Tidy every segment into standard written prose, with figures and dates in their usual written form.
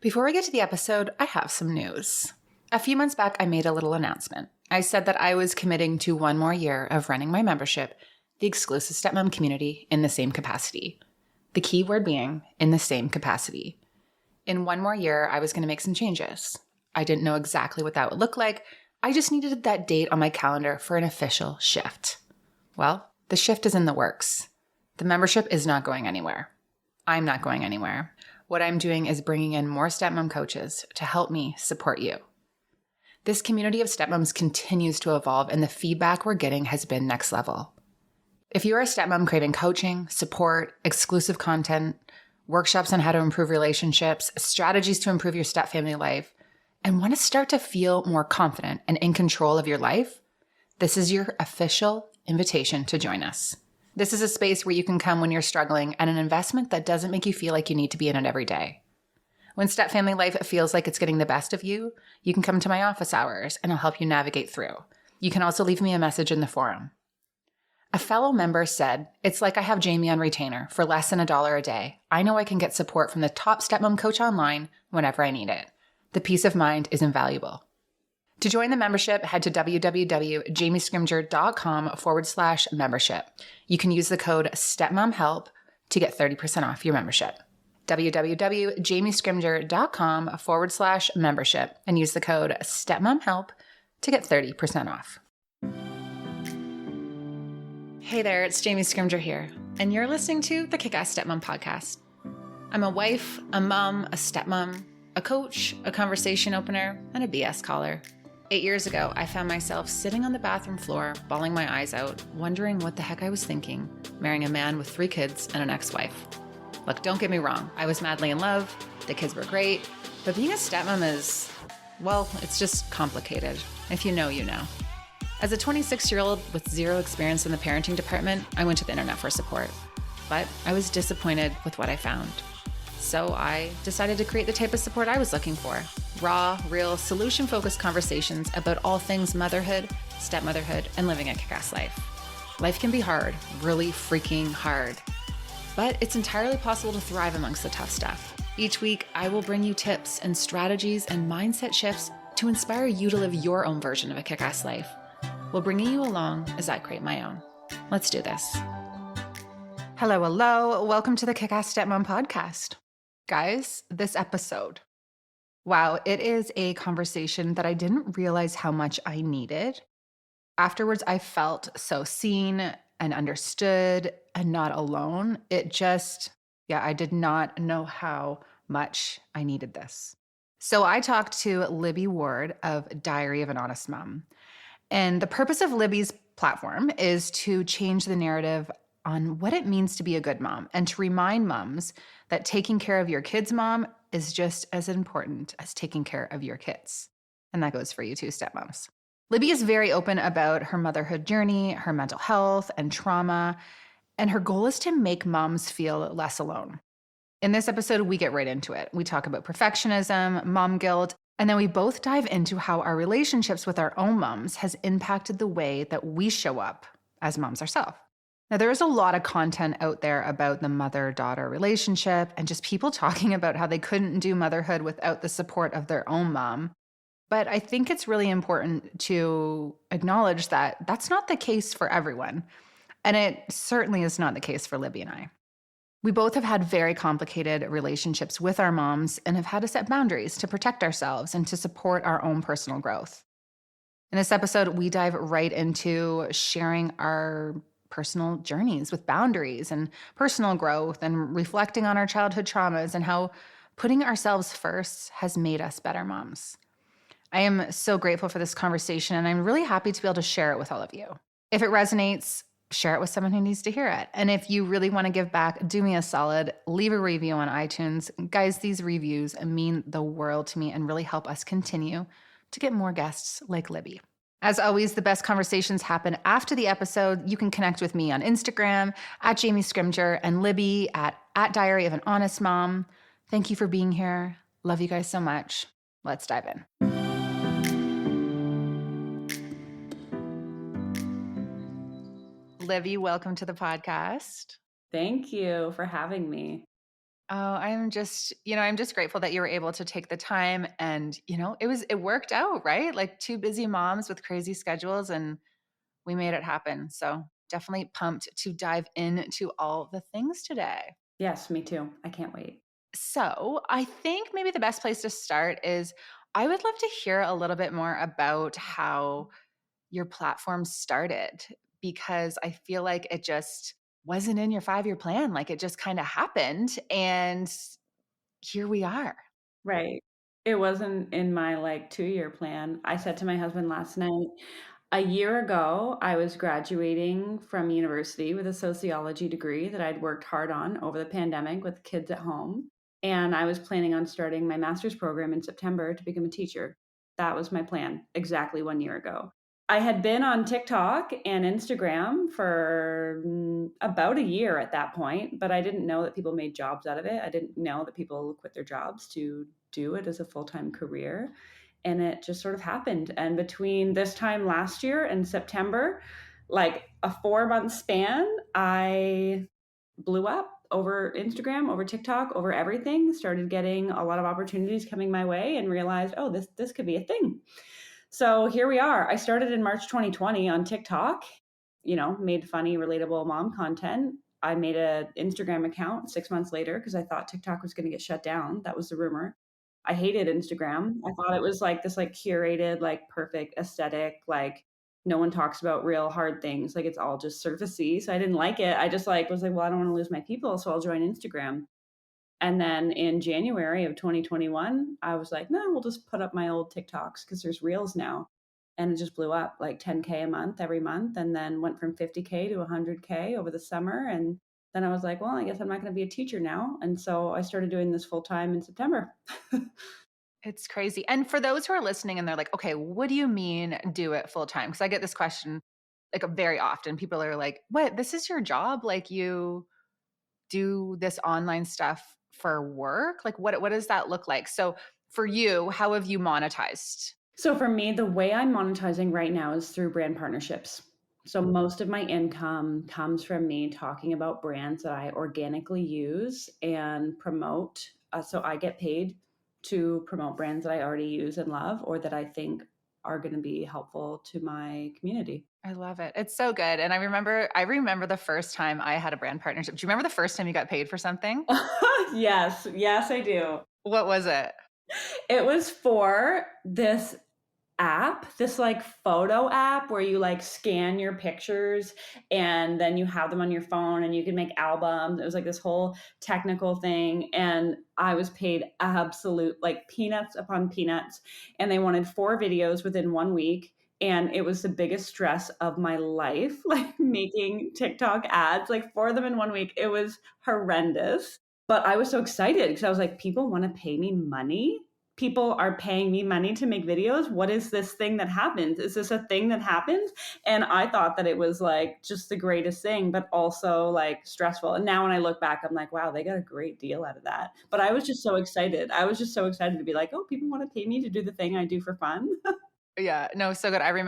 Before we get to the episode, I have some news. A few months back, I made a little announcement. I said that I was committing to one more year of running my membership, the exclusive stepmom community, in the same capacity. The key word being in the same capacity. In one more year, I was going to make some changes. I didn't know exactly what that would look like. I just needed that date on my calendar for an official shift. Well, the shift is in the works. The membership is not going anywhere. I'm not going anywhere. What I'm doing is bringing in more stepmom coaches to help me support you. This community of stepmoms continues to evolve, and the feedback we're getting has been next level. If you're a stepmom craving coaching, support, exclusive content, workshops on how to improve relationships, strategies to improve your stepfamily life, and want to start to feel more confident and in control of your life, this is your official invitation to join us. This is a space where you can come when you're struggling, and an investment that doesn't make you feel like you need to be in it every day. When stepfamily life feels like it's getting the best of you, you can come to my office hours and I'll help you navigate through. You can also leave me a message in the forum. A fellow member said, "It's like I have Jamie on retainer for less than $1 a day. I know I can get support from the top stepmom coach online whenever I need it. The peace of mind is invaluable." To join the membership, head to www.jamiescrimger.com/membership. You can use the code STEPMOMHELP to get 30% off your membership. www.jamiescrimger.com/membership and use the code STEPMOMHELP to get 30% off. Hey there, it's Jamie Scrimger here, and you're listening to the Kick-Ass Stepmom Podcast. I'm a wife, a mom, a stepmom, a coach, a conversation opener, and a BS caller. 8 years ago, I found myself sitting on the bathroom floor, bawling my eyes out, wondering what the heck I was thinking, marrying a man with 3 kids and an ex-wife. Look, don't get me wrong, I was madly in love, the kids were great, but being a stepmom is, well, it's just complicated. If you know, you know. As a 26-year-old with zero experience in the parenting department, I went to the internet for support. But I was disappointed with what I found. So I decided to create the type of support I was looking for. Raw, real, solution-focused conversations about all things motherhood, stepmotherhood, and living a kick-ass life. Life can be hard, really freaking hard. But it's entirely possible to thrive amongst the tough stuff. Each week, I will bring you tips and strategies and mindset shifts to inspire you to live your own version of a kick-ass life, while bringing you along as I create my own. Let's do this. Hello. Welcome to the Kick-Ass Stepmom Podcast. Guys, this episode, wow, it is a conversation that I didn't realize how much I needed. Afterwards, I felt so seen and understood and not alone. It just, I did not know how much I needed this. So I talked to Libby Ward of Diary of an Honest Mom. And the purpose of Libby's platform is to change the narrative on what it means to be a good mom and to remind moms that taking care of your kids' mom is just as important as taking care of your kids. And that goes for you too, stepmoms. Libby is very open about her motherhood journey, her mental health and trauma, and her goal is to make moms feel less alone. In this episode, we get right into it. We talk about perfectionism, mom guilt, and then we both dive into how our relationships with our own moms has impacted the way that we show up as moms ourselves. Now, there is a lot of content out there about the mother-daughter relationship and just people talking about how they couldn't do motherhood without the support of their own mom. But I think it's really important to acknowledge that that's not the case for everyone. And it certainly is not the case for Libby and I. We both have had very complicated relationships with our moms and have had to set boundaries to protect ourselves and to support our own personal growth. In this episode, we dive right into sharing our personal journeys with boundaries and personal growth and reflecting on our childhood traumas and how putting ourselves first has made us better moms. I am so grateful for this conversation, and I'm really happy to be able to share it with all of you. If it resonates, share it with someone who needs to hear it. And if you really want to give back, do me a solid, leave a review on iTunes. Guys, these reviews mean the world to me and really help us continue to get more guests like Libby. As always, the best conversations happen after the episode. You can connect with me on Instagram at Jamie Scrimger and Libby at Diary of an Honest Mom. Thank you for being here. Love you guys so much. Let's dive in. Libby, welcome to the podcast. Thank you for having me. Oh, I'm just grateful that you were able to take the time and, it worked out, right? Like two busy moms with crazy schedules and we made it happen. So definitely pumped to dive into all the things today. Yes, me too. I can't wait. So I think maybe the best place to start is I would love to hear a little bit more about how your platform started because I feel like it just wasn't in your 5-year plan. Like it just kind of happened. And here we are. Right. It wasn't in my, 2-year plan. I said to my husband last night, a year ago, I was graduating from university with a sociology degree that I'd worked hard on over the pandemic with kids at home, and I was planning on starting my master's program in September to become a teacher. That was my plan exactly 1 year ago. I had been on TikTok and Instagram for, about a year at that point, but I didn't know that people made jobs out of it. I didn't know that people quit their jobs to do it as a full-time career, and it just sort of happened. And between this time last year and September, like a 4-month span, I blew up over Instagram, over TikTok, over everything, started getting a lot of opportunities coming my way and realized, oh, this could be a thing. So here we are. I started in March 2020 on TikTok, made funny, relatable mom content. I made an Instagram account 6 months later because I thought TikTok was going to get shut down. That was the rumor. I hated Instagram. I thought it was like this curated, perfect aesthetic, no one talks about real hard things. Like it's all just surfacey. So I didn't like it. I just was like, well, I don't want to lose my people, so I'll join Instagram. And then in January of 2021, I was like, no, we'll just put up my old TikToks because there's reels now. And it just blew up like 10K a month every month. And then went from 50K to 100K over the summer. And then I was like, well, I guess I'm not going to be a teacher now. And so I started doing this full time in September. It's crazy. And for those who are listening and they're like, okay, what do you mean do it full time? Because I get this question like very often. People are like, what? This is your job? Like you do this online stuff for work? Like what does that look like? So for you, how have you monetized? So for me, the way I'm monetizing right now is through brand partnerships. So most of my income comes from me talking about brands that I organically use and promote. So I get paid to promote brands that I already use and love or that I think are going to be helpful to my community. I love it. It's so good. And I remember the first time I had a brand partnership. Do you remember the first time you got paid for something? Yes, yes, I do. What was it? It was for this app, this photo app where you scan your pictures and then you have them on your phone and you can make albums. It was this whole technical thing. And I was paid absolute peanuts upon peanuts. And they wanted 4 videos within 1 week. And it was the biggest stress of my life, making TikTok ads, 4 of them in 1 week. It was horrendous. But I was so excited because I was like, people want to pay me money. People are paying me money to make videos. What is this thing that happens? Is this a thing that happens? And I thought that it was just the greatest thing, but also stressful. And now when I look back, I'm like, wow, they got a great deal out of that. But I was just so excited. I was just so excited to be like, oh, people want to pay me to do the thing I do for fun. Yeah, no, so good. We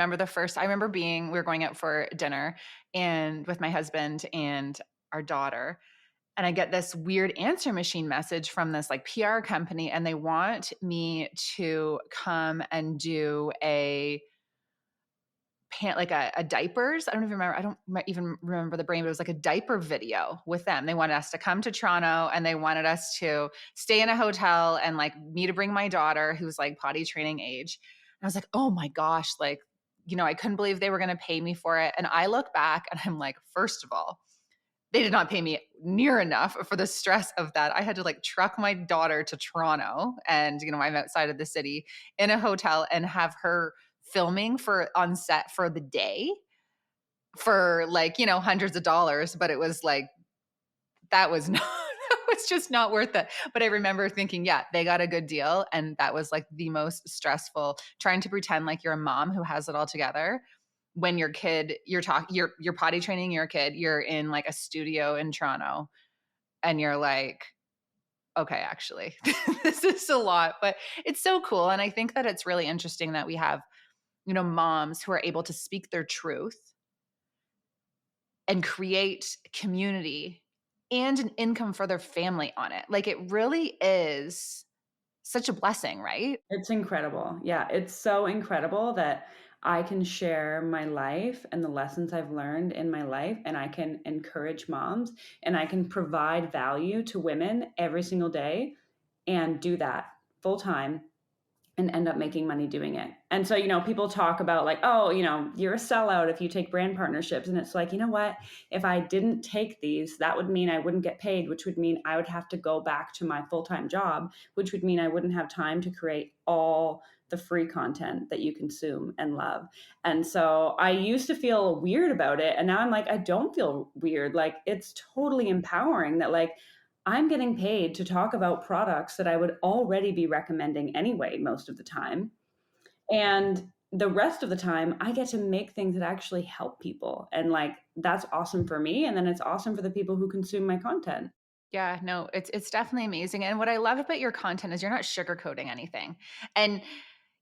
were going out for dinner and with my husband and our daughter, and I get this weird answer machine message from this PR company, and they want me to come and do a diapers. I don't even remember. I don't even remember the brand, but it was like a diaper video with them. They wanted us to come to Toronto and they wanted us to stay in a hotel and me to bring my daughter who's potty training age. And I was like, oh my gosh, I couldn't believe they were going to pay me for it. And I look back and I'm like, first of all, they did not pay me near enough for the stress of that. I had to truck my daughter to Toronto and, I'm outside of the city in a hotel and have her filming on set for the day for hundreds of dollars. But it was that was not, that was just not worth it. But I remember thinking, yeah, they got a good deal. And that was the most stressful trying to pretend like you're a mom who has it all together when your kid, you're potty training your kid, you're in a studio in Toronto and you're like, okay, actually, this is a lot, but it's so cool. And I think that it's really interesting that we have, moms who are able to speak their truth and create community and an income for their family on it. Like, it really is such a blessing, right? It's incredible. Yeah, it's so incredible that I can share my life and the lessons I've learned in my life, and I can encourage moms, and I can provide value to women every single day and do that full time and end up making money doing it. And so, people talk about like, oh, you're a sellout if you take brand partnerships. And it's like, you know what? If I didn't take these, that would mean I wouldn't get paid, which would mean I would have to go back to my full-time job, which would mean I wouldn't have time to create all the free content that you consume and love. And so I used to feel weird about it. And now I'm like, I don't feel weird. Like, it's totally empowering that, like, I'm getting paid to talk about products that I would already be recommending anyway, most of the time. And the rest of the time, I get to make things that actually help people. And like, that's awesome for me. And then it's awesome for the people who consume my content. Yeah, no, it's definitely amazing. And what I love about your content is you're not sugarcoating anything. And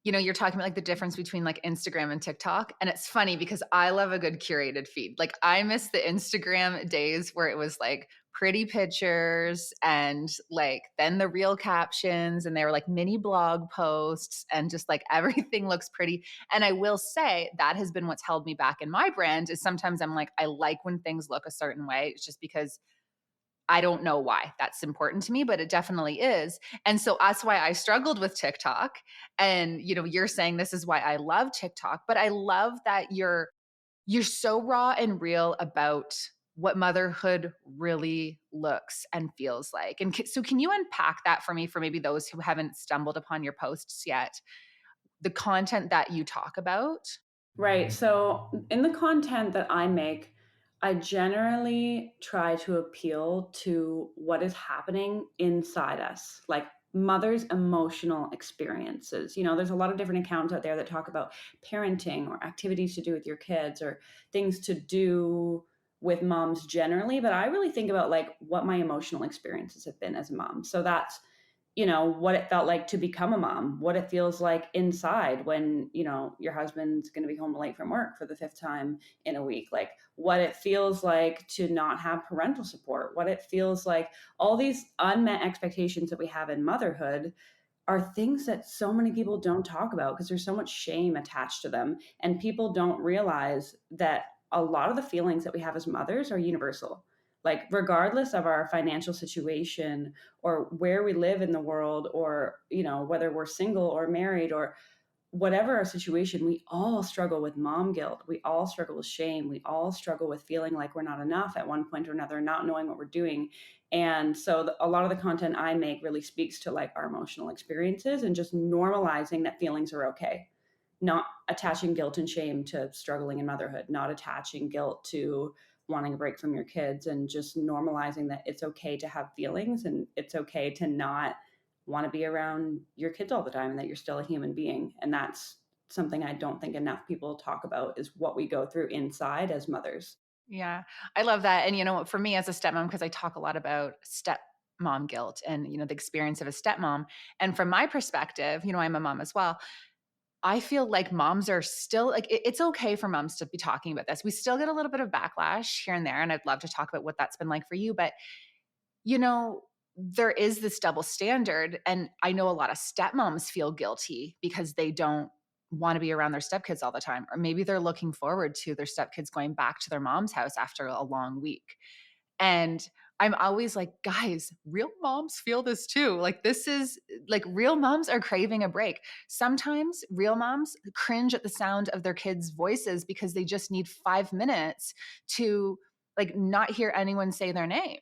you're talking about like the difference between like Instagram and TikTok. And it's funny because I love a good curated feed. Like, I miss the Instagram days where it was like pretty pictures and like then the real captions, and they were like mini blog posts, and just like everything looks pretty. And I will say that has been what's held me back in my brand, is sometimes I'm like, I like when things look a certain way. It's just because I don't know why that's important to me, but it definitely is. And so that's why I struggled with TikTok. And you're saying this is why I love TikTok, but I love that you're so raw and real about what motherhood really looks and feels like. And so can you unpack that for me, for maybe those who haven't stumbled upon your posts yet, the content that you talk about? Right. So, in the content that I make, I generally try to appeal to what is happening inside us, like mother's emotional experiences. There's a lot of different accounts out there that talk about parenting or activities to do with your kids or things to do with moms generally, but I really think about like what my emotional experiences have been as a mom. So that's what it felt like to become a mom, what it feels like inside when, your husband's going to be home late from work for the fifth time in a week, like what it feels like to not have parental support, what it feels like, all these unmet expectations that we have in motherhood are things that so many people don't talk about because there's so much shame attached to them. And people don't realize that a lot of the feelings that we have as mothers are universal. Like, regardless of our financial situation or where we live in the world, or, whether we're single or married or whatever our situation, we all struggle with mom guilt. We all struggle with shame. We all struggle with feeling like we're not enough at one point or another, not knowing what we're doing. And so a lot of the content I make really speaks to like our emotional experiences and just normalizing that feelings are okay. Not attaching guilt and shame to struggling in motherhood, not attaching guilt to wanting a break from your kids, and just normalizing that it's okay to have feelings and it's okay to not want to be around your kids all the time and that you're still a human being. And that's something I don't think enough people talk about, is what we go through inside as mothers. Yeah, I love that. And for me as a stepmom, because I talk a lot about stepmom guilt and, the experience of a stepmom. And from my perspective, I'm a mom as well. I feel like moms are still like, it's okay for moms to be talking about this. We still get a little bit of backlash here and there. And I'd love to talk about what that's been like for you. But, you know, there is this double standard. And I know a lot of stepmoms feel guilty because they don't want to be around their stepkids all the time. Or maybe they're looking forward to their stepkids going back to their mom's house after a long week. And I'm always like, guys, real moms feel this too. Like, this is like, real moms are craving a break. Sometimes real moms cringe at the sound of their kids' voices because they just need 5 minutes to like not hear anyone say their name.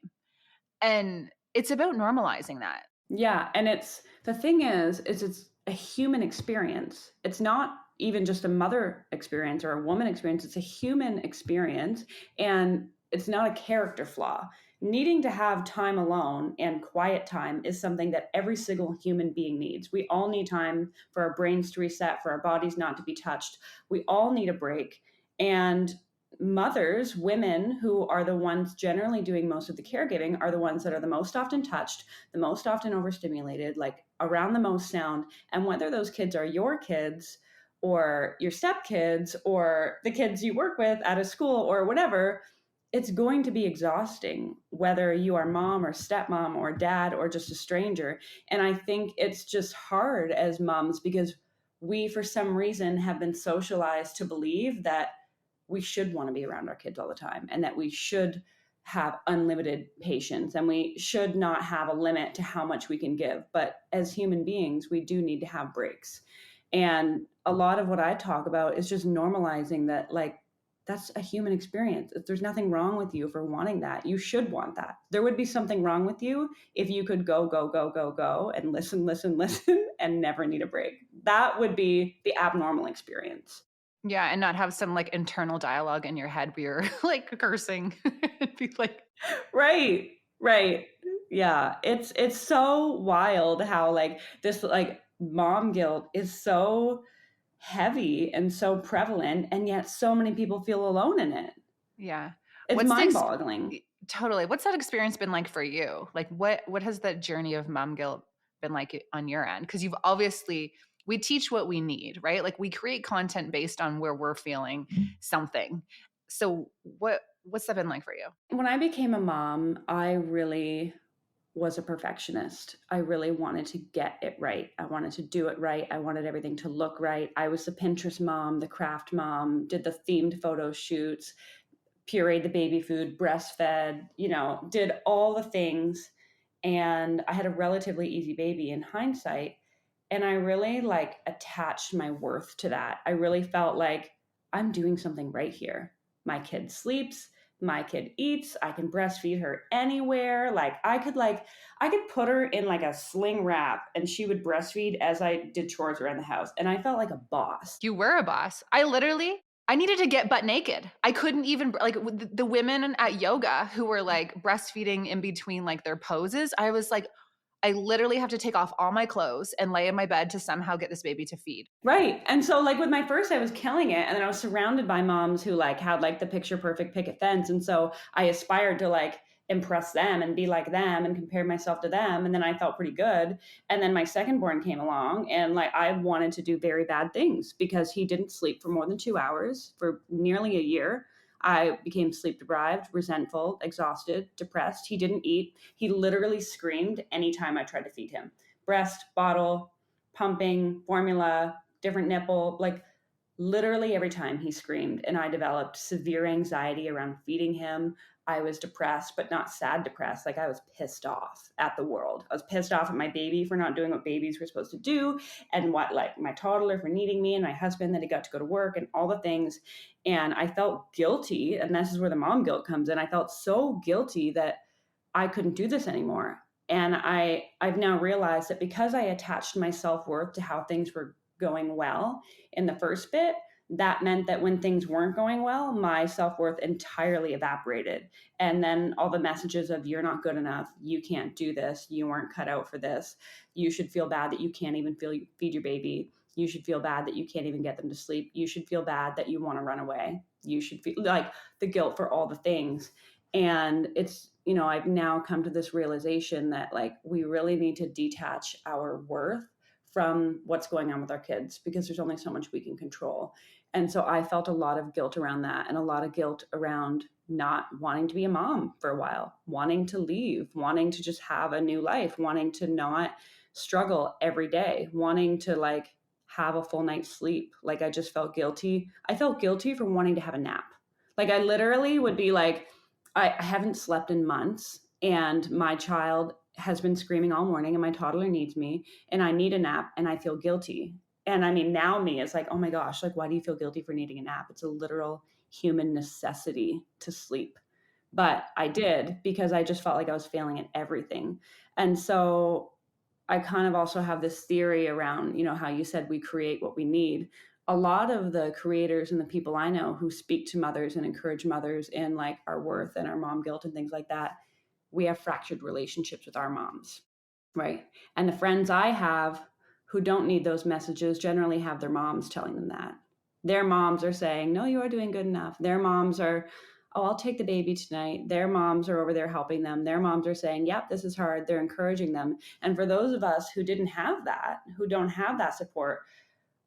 And it's about normalizing that. Yeah, and it's the thing is it's a human experience. It's not even just a mother experience or a woman experience. It's a human experience, and it's not a character flaw. Needing to have time alone and quiet time is something that every single human being needs. We all need time for our brains to reset, for our bodies not to be touched. We all need a break. And mothers, women who are the ones generally doing most of the caregiving, are the ones that are the most often touched, the most often overstimulated, like around the most sound. And whether those kids are your kids or your stepkids or the kids you work with at a school or whatever, it's going to be exhausting, whether you are mom or stepmom or dad or just a stranger. And I think it's just hard as moms because we, for some reason, have been socialized to believe that we should want to be around our kids all the time and that we should have unlimited patience and we should not have a limit to how much we can give. But as human beings, we do need to have breaks. And a lot of what I talk about is just normalizing that, like, that's a human experience. There's nothing wrong with you for wanting that. You should want that. There would be something wrong with you if you could go, go, go, go, go, and listen, listen, listen, and never need a break. That would be the abnormal experience. Yeah, and not have some like internal dialogue in your head where you're like cursing. It'd be like, Right. Right. Yeah. It's so wild how like this like mom guilt is so heavy and so prevalent, and yet so many people feel alone in it. yeah. It's What's the mind-boggling. totally? What's that experience been like for you? Like, what has that journey of mom guilt been like on your end? Because you've obviously we teach what we need, right? Like we create content based on where we're feeling something. So what's that been like for you? When I became a mom, I really was a perfectionist. I really wanted to get it right. I wanted to do it right. I wanted everything to look right. I was the Pinterest mom, the craft mom, did the themed photo shoots, pureed the baby food, breastfed, did all the things. And I had a relatively easy baby in hindsight. And I really like attached my worth to that. I really felt like I'm doing something right here. My kid sleeps, my kid eats, I can breastfeed her anywhere. I could put her in like a sling wrap and she would breastfeed as I did chores around the house. And I felt like a boss. You were a boss. I needed to get butt naked. I couldn't even like the women at yoga who were like breastfeeding in between like their poses. I was like, I literally have to take off all my clothes and lay in my bed to somehow get this baby to feed. Right. And so like with my first, I was killing it. And then I was surrounded by moms who like had like the picture perfect picket fence. And so I aspired to like impress them and be like them and compare myself to them. And then I felt pretty good. And then my second born came along and like I wanted to do very bad things because he didn't sleep for more than 2 hours for nearly a year. I became sleep deprived, resentful, exhausted, depressed. He didn't eat. He literally screamed anytime I tried to feed him. Breast, bottle, pumping, formula, different nipple, like literally every time he screamed. And I developed severe anxiety around feeding him. I was depressed, but not sad depressed. Like I was pissed off at the world. I was pissed off at my baby for not doing what babies were supposed to do, and what like my toddler for needing me, and my husband that he got to go to work and all the things. And I felt guilty. And this is where the mom guilt comes in. I felt so guilty that I couldn't do this anymore. And I've now realized that because I attached my self-worth to how things were going well in the first bit, that meant that when things weren't going well, my self-worth entirely evaporated. And then all the messages of you're not good enough, you can't do this, you weren't cut out for this, you should feel bad that you can't even feed your baby, you should feel bad that you can't even get them to sleep, you should feel bad that you want to run away, you should feel like the guilt for all the things. And it's, I've now come to this realization that like we really need to detach our worth from what's going on with our kids because there's only so much we can control. And so I felt a lot of guilt around that and a lot of guilt around not wanting to be a mom for a while, wanting to leave, wanting to just have a new life, wanting to not struggle every day, wanting to like have a full night's sleep. Like I just felt guilty. I felt guilty for wanting to have a nap. Like I literally would be like, I haven't slept in months and my child has been screaming all morning and my toddler needs me and I need a nap and I feel guilty. And I mean, now me is like, oh my gosh, like, why do you feel guilty for needing a nap? It's a literal human necessity to sleep. But I did because I just felt like I was failing at everything. And so I kind of also have this theory around, how you said we create what we need. A lot of the creators and the people I know who speak to mothers and encourage mothers in like our worth and our mom guilt and things like that, we have fractured relationships with our moms, right? And the friends I have who don't need those messages generally have their moms telling them that. Their moms are saying, no, you are doing good enough. Their moms are, oh, I'll take the baby tonight. Their moms are over there helping them. Their moms are saying, yep, this is hard. They're encouraging them. And for those of us who didn't have that, who don't have that support,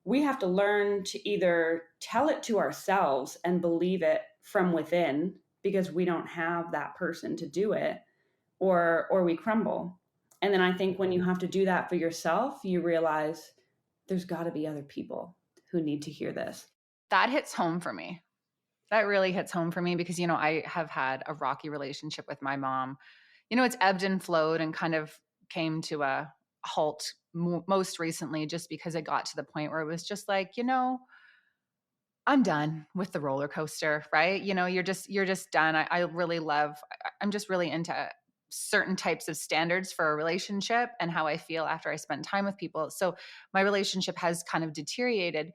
we have to learn to either tell it to ourselves and believe it from within because we don't have that person to do it, or we crumble. And then I think when you have to do that for yourself, you realize there's got to be other people who need to hear this. That hits home for me. That really hits home for me because, I have had a rocky relationship with my mom. It's ebbed and flowed and kind of came to a halt most recently just because it got to the point where it was just like, I'm done with the roller coaster, right? You're just done. I'm just really into certain types of standards for a relationship and how I feel after I spend time with people. So my relationship has kind of deteriorated.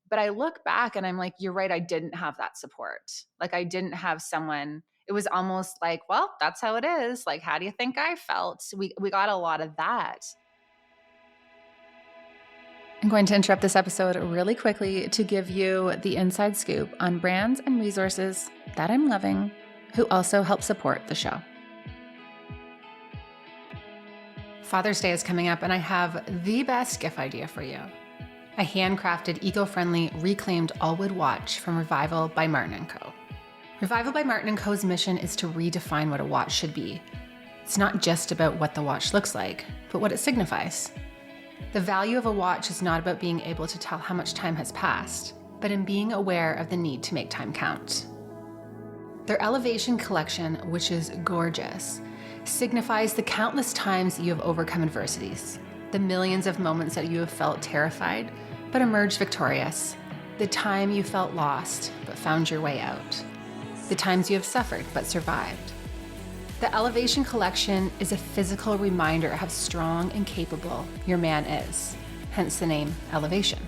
But I look back and I'm like, you're right. I didn't have that support. Like, I didn't have someone. It was almost like, well, that's how it is. Like, how do you think I felt? We got a lot of that. I'm going to interrupt this episode really quickly to give you the inside scoop on brands and resources that I'm loving who also help support the show. Father's Day is coming up and I have the best gift idea for you. A handcrafted, eco-friendly, reclaimed all-wood watch from Revival by Martin & Co. Revival by Martin & Co.'s mission is to redefine what a watch should be. It's not just about what the watch looks like, but what it signifies. The value of a watch is not about being able to tell how much time has passed, but in being aware of the need to make time count. Their Elevation collection, which is gorgeous, signifies the countless times you have overcome adversities, the millions of moments that you have felt terrified, but emerged victorious, the time you felt lost, but found your way out, the times you have suffered, but survived. The Elevation collection is a physical reminder of how strong and capable your man is, hence the name Elevation.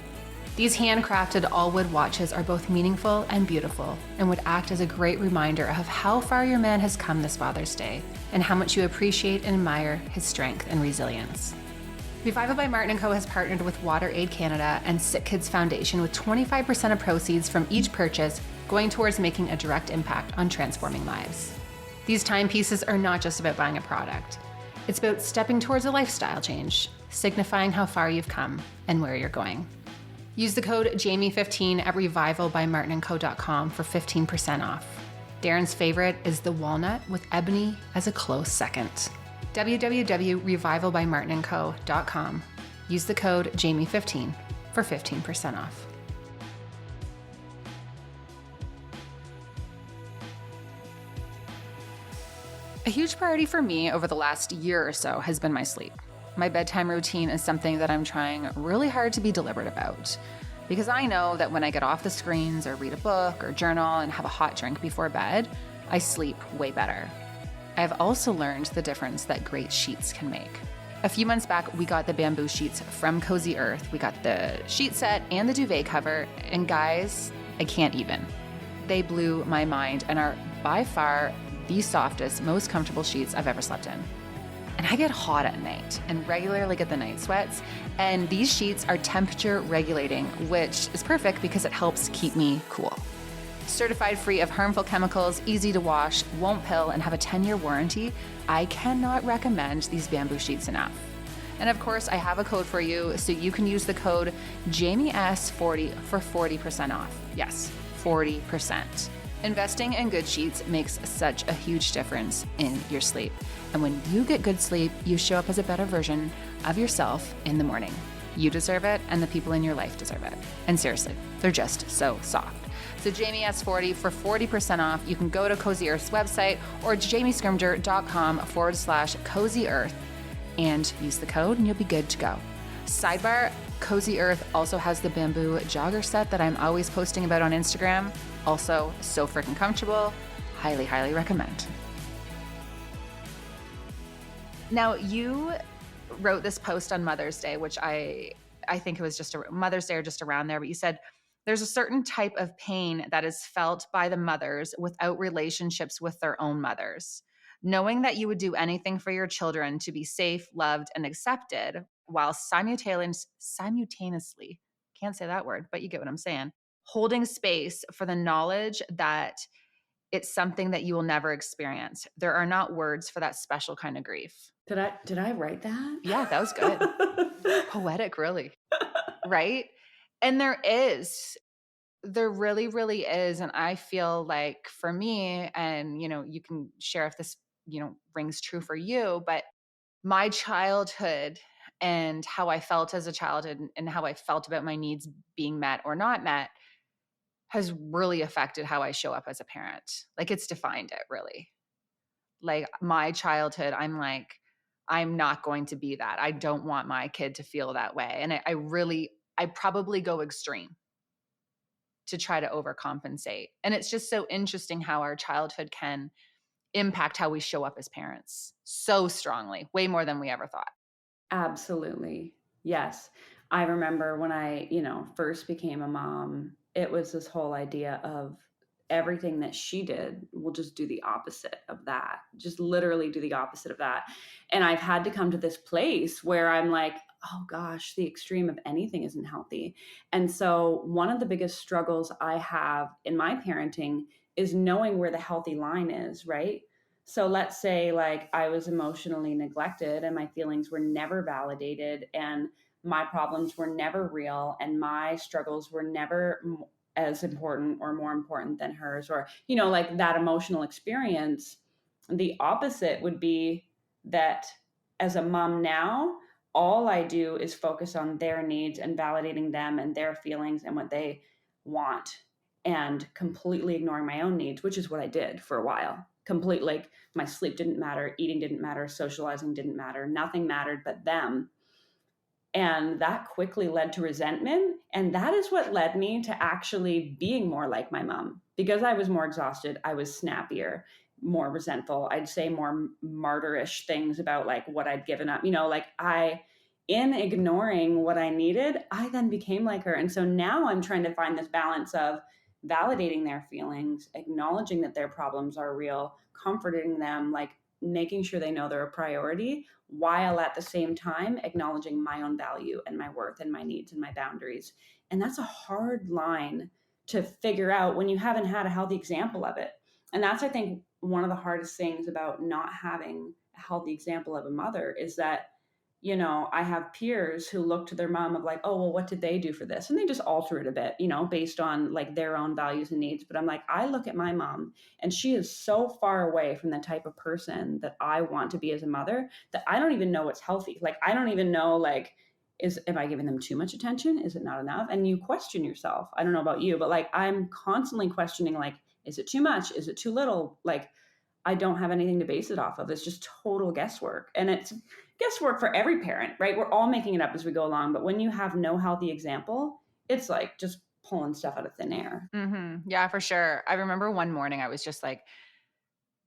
These handcrafted all-wood watches are both meaningful and beautiful and would act as a great reminder of how far your man has come this Father's Day and how much you appreciate and admire his strength and resilience. Revival by Martin & Co. has partnered with WaterAid Canada and Sick Kids Foundation with 25% of proceeds from each purchase going towards making a direct impact on transforming lives. These timepieces are not just about buying a product. It's about stepping towards a lifestyle change, signifying how far you've come and where you're going. Use the code Jamie15 at revivalbymartinandco.com for 15% off. Darren's favorite is the walnut with ebony as a close second. www.revivalbymartinandco.com. Use the code Jamie15 for 15% off. A huge priority for me over the last year or so has been my sleep. My bedtime routine is something that I'm trying really hard to be deliberate about because I know that when I get off the screens or read a book or journal and have a hot drink before bed, I sleep way better. I've also learned the difference that great sheets can make. A few months back, we got the bamboo sheets from Cozy Earth. We got the sheet set and the duvet cover, and guys, I can't even. They blew my mind and are by far the softest, most comfortable sheets I've ever slept in. And I get hot at night and regularly get the night sweats. And these sheets are temperature regulating, which is perfect because it helps keep me cool. Certified free of harmful chemicals, easy to wash, won't pill, and have a 10-year warranty, I cannot recommend these bamboo sheets enough. And of course, I have a code for you, so you can use the code JamieS40 for 40% off. Yes, 40%. Investing in good sheets makes such a huge difference in your sleep. And when you get good sleep, you show up as a better version of yourself in the morning. You deserve it, and the people in your life deserve it. And seriously, they're just so soft. So JamieS40 for 40% off. You can go to Cozy Earth's website or jamiescrimger.com/Cozy Earth and use the code and you'll be good to go. Sidebar, Cozy Earth also has the bamboo jogger set that I'm always posting about on Instagram. Also, so freaking comfortable. Highly, highly recommend. Now, you wrote this post on Mother's Day, which I think it was just Mother's Day or just around there, but you said, there's a certain type of pain that is felt by the mothers without relationships with their own mothers. Knowing that you would do anything for your children to be safe, loved, and accepted while simultaneously, can't say that word, but you get what I'm saying, holding space for the knowledge that it's something that you will never experience. There are not words for that special kind of grief. Did I write that? Yeah, that was good. Poetic, really. Right? And there is. There really, really is. And I feel like for me, and, you can share if this, rings true for you, but my childhood and how I felt as a child and how I felt about my needs being met or not met has really affected how I show up as a parent. Like it's defined it really. Like my childhood, I'm like, I'm not going to be that. I don't want my kid to feel that way. And I probably go extreme to try to overcompensate. And it's just so interesting how our childhood can impact how we show up as parents so strongly, way more than we ever thought. Absolutely. Yes. I remember when I, first became a mom, it was this whole idea of everything that she did, we'll just do the opposite of that. Just literally do the opposite of that. And I've had to come to this place where I'm like, oh gosh, the extreme of anything isn't healthy. And so one of the biggest struggles I have in my parenting is knowing where the healthy line is, right? So let's say like I was emotionally neglected and my feelings were never validated and my problems were never real and my struggles were never as important or more important than hers, or like that emotional experience. The opposite would be that as a mom now, all I do is focus on their needs and validating them and their feelings and what they want, and completely ignoring my own needs, which is what I did for a while. Complete, like my sleep didn't matter, eating didn't matter, socializing didn't matter, nothing mattered but them. And that quickly led to resentment. And that is what led me to actually being more like my mom. Because I was more exhausted, I was snappier, more resentful. I'd say more martyrish things about like what I'd given up. In ignoring what I needed, I then became like her. And so now I'm trying to find this balance of validating their feelings, acknowledging that their problems are real, comforting them, like making sure they know they're a priority, while at the same time acknowledging my own value and my worth and my needs and my boundaries. And that's a hard line to figure out when you haven't had a healthy example of it. And that's, I think, one of the hardest things about not having a healthy example of a mother is that, I have peers who look to their mom of like, oh, well, what did they do for this? And they just alter it a bit, based on like their own values and needs. But I'm like, I look at my mom and she is so far away from the type of person that I want to be as a mother that I don't even know what's healthy. Like, I don't even know, like, am I giving them too much attention? Is it not enough? And you question yourself. I don't know about you, but like, I'm constantly questioning, like, is it too much? Is it too little? Like, I don't have anything to base it off of. It's just total guesswork. And it's guesswork for every parent, right? We're all making it up as we go along. But when you have no healthy example, it's like just pulling stuff out of thin air. Yeah, for sure. I remember one morning I was just like,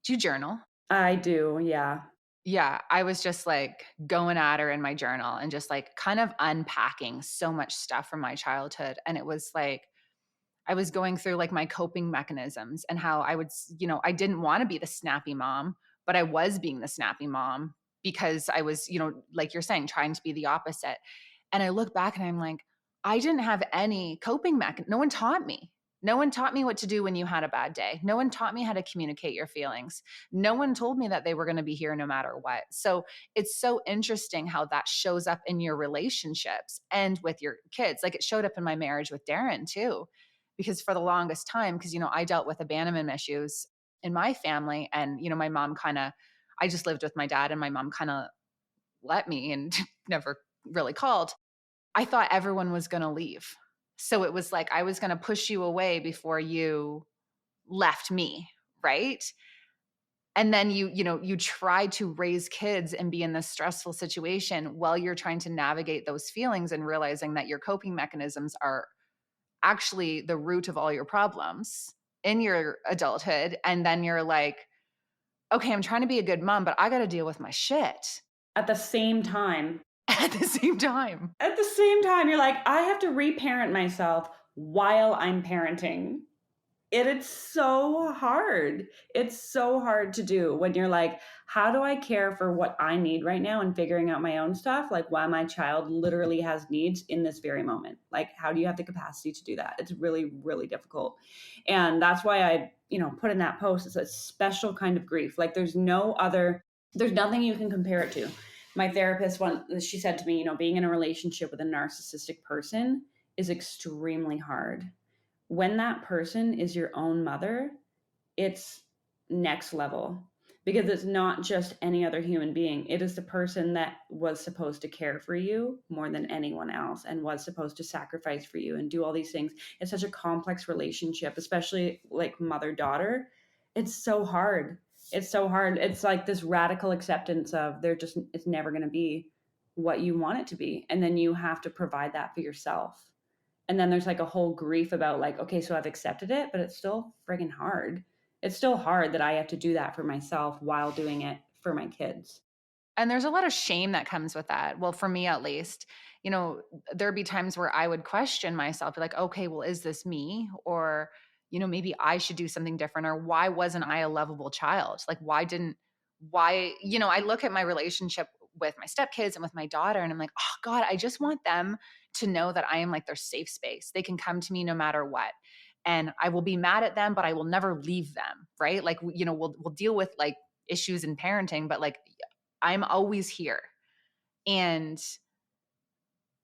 do you journal? I do. Yeah. Yeah, I was just like going at her in my journal and just like kind of unpacking so much stuff from my childhood. And it was like, I was going through like my coping mechanisms and how I didn't want to be the snappy mom, but I was being the snappy mom because I was, like you're saying, trying to be the opposite. And I look back and I'm like, I didn't have any coping mechanism. No one taught me. No one taught me what to do when you had a bad day. No one taught me how to communicate your feelings. No one told me that they were going to be here no matter what. So it's so interesting how that shows up in your relationships and with your kids. Like it showed up in my marriage with Darren too, because for the longest time, because, I dealt with abandonment issues in my family. And, my mom I just lived with my dad and my mom kind of let me and never really called. I thought everyone was going to leave. So it was like I was going to push you away before you left me, right? And then you try to raise kids and be in this stressful situation while you're trying to navigate those feelings and realizing that your coping mechanisms are actually the root of all your problems in your adulthood. And then you're like, okay, I'm trying to be a good mom, but I got to deal with my shit At the same time, at the same time. you're like, I have to reparent myself while I'm parenting. It's so hard. It's so hard to do when you're like, how do I care for what I need right now and figuring out my own stuff? Like, while my child literally has needs in this very moment. Like, how do you have the capacity to do that? It's really, really difficult. And that's why I, put in that post, it's a special kind of grief. Like, there's nothing you can compare it to. My therapist, she said to me, being in a relationship with a narcissistic person is extremely hard. when that person is your own mother, it's next level, because it's not just any other human being. It is the person that was supposed to care for you more than anyone else and was supposed to sacrifice for you and do all these things. It's such a complex relationship, especially like mother daughter. It's so hard. It's so hard. It's like this radical acceptance of they're just, it's never going to be what you want it to be. And then you have to provide that for yourself. And then there's like a whole grief about like, okay, so I've accepted it, but it's still friggin' hard. It's still hard that I have to do that for myself while doing it for my kids. And there's a lot of shame that comes with that. Well, for me at least, there'd be times where I would question myself, like, okay, well, is this me? Or, maybe I should do something different. Or why wasn't I a lovable child? Like, I look at my relationship with my stepkids and with my daughter, and I'm like, oh God, I just want them to know that I am like their safe space. They can come to me no matter what. And I will be mad at them, but I will never leave them. Right. Like, we'll deal with like issues in parenting, but like I'm always here. And,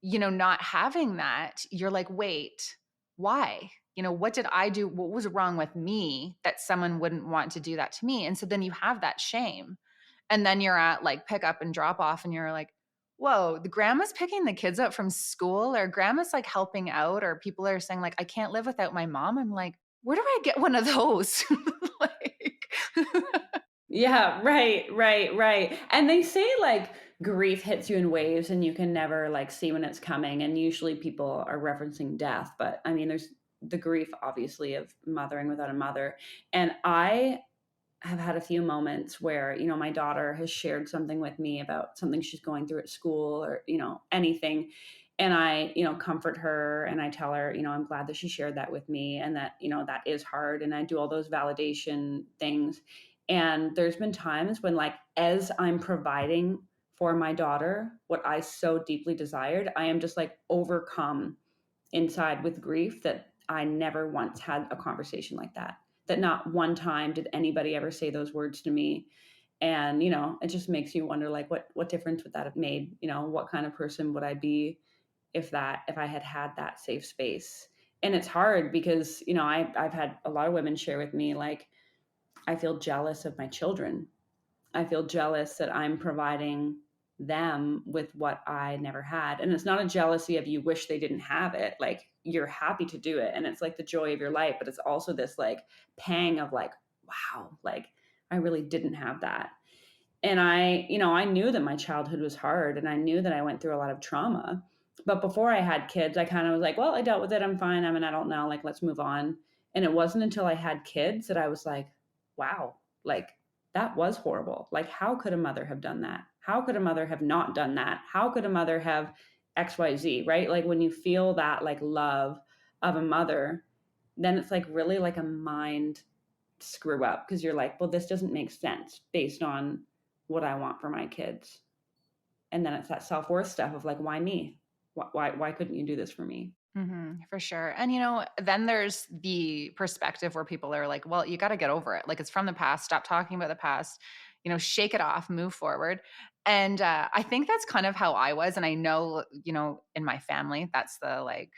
not having that, you're like, wait, why? What did I do? What was wrong with me that someone wouldn't want to do that to me? And so then you have that shame. And then you're at like pick up and drop off, and you're like, whoa, the grandma's picking the kids up from school, or grandma's like helping out, or people are saying, like, I can't live without my mom. I'm like, where do I get one of those? Like, Yeah, right. And they say like grief hits you in waves and you can never like see when it's coming. And usually people are referencing death. But I mean, there's the grief, obviously, of mothering without a mother. And I have had a few moments where, my daughter has shared something with me about something she's going through at school or, anything. And I, comfort her and I tell her, I'm glad that she shared that with me and that, that is hard. And I do all those validation things. And there's been times when, like, as I'm providing for my daughter what I so deeply desired, I am just like overcome inside with grief that I never once had a conversation like that. That not one time did anybody ever say those words to me. And, it just makes you wonder, like, what difference would that have made? What kind of person would I be if I had had that safe space? And it's hard because, I've had a lot of women share with me, like, I feel jealous of my children. I feel jealous that I'm providing them with what I never had. And it's not a jealousy of you wish they didn't have it. Like, you're happy to do it. And it's like the joy of your life. But it's also this like pang of like, wow, like I really didn't have that. And I knew that my childhood was hard and I knew that I went through a lot of trauma. But before I had kids, I kind of was like, well, I dealt with it. I'm fine. I'm an adult now. Like, let's move on. And it wasn't until I had kids that I was like, wow, like that was horrible. Like, how could a mother have done that? How could a mother have not done that? How could a mother have XYZ, right? Like, when you feel that like love of a mother, then it's like really like a mind screw up because you're like, well, this doesn't make sense based on what I want for my kids. And then it's that self-worth stuff of like, why me? Why couldn't you do this for me? for sure. And, then there's the perspective where people are like, well, you got to get over it. Like, it's from the past. Stop talking about the past, shake it off, move forward. And I think that's kind of how I was. And I know, in my family, that's the like,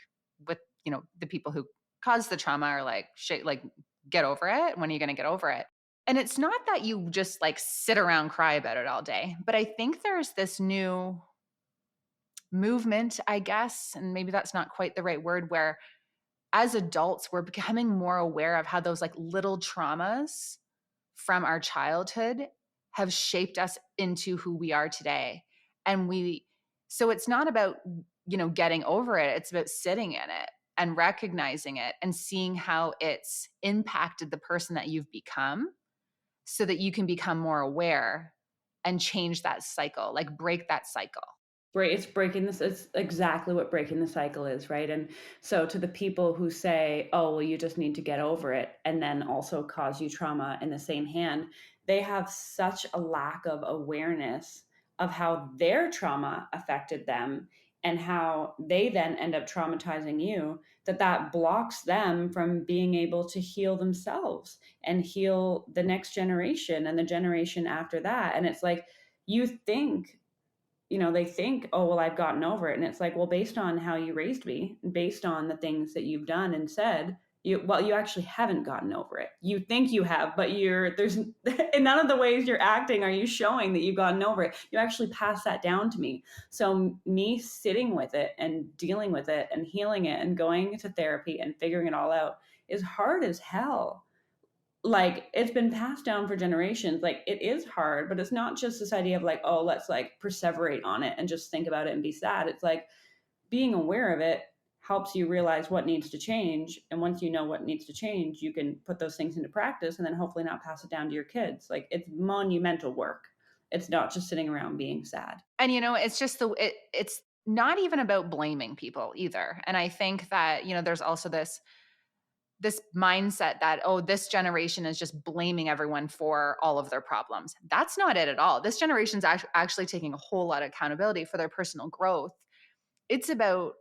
with, the people who caused the trauma are like, shake, like, get over it. When are you going to get over it? And it's not that you just like sit around, cry about it all day. But I think there's this new movement, I guess, and maybe that's not quite the right word, where as adults, we're becoming more aware of how those like little traumas from our childhood have shaped us into who we are today. And so it's not about, getting over it. It's about sitting in it and recognizing it and seeing how it's impacted the person that you've become so that you can become more aware and change that cycle, like break that cycle. Right, it's breaking this. It's exactly what breaking the cycle is, right? And so to the people who say, oh, well, you just need to get over it, and then also cause you trauma in the same hand, they have such a lack of awareness of how their trauma affected them and how they then end up traumatizing you, that blocks them from being able to heal themselves and heal the next generation and the generation after that. And it's like, you think, they think, oh, well, I've gotten over it. And it's like, well, based on how you raised me, based on the things that you've done and said, You actually haven't gotten over it. You think you have, but there's in none of the ways you're acting are you showing that you've gotten over it. You actually pass that down to me. So me sitting with it and dealing with it and healing it and going to therapy and figuring it all out is hard as hell. Like, it's been passed down for generations. Like, it is hard, but it's not just this idea of like, oh, let's like perseverate on it and just think about it and be sad. It's like being aware of it helps you realize what needs to change. And once you know what needs to change, you can put those things into practice and then hopefully not pass it down to your kids. Like, it's monumental work. It's not just sitting around being sad. And it's just it's not even about blaming people either. And I think that, there's also this mindset that, oh, this generation is just blaming everyone for all of their problems. That's not it at all. This generation's actually taking a whole lot of accountability for their personal growth. It's about,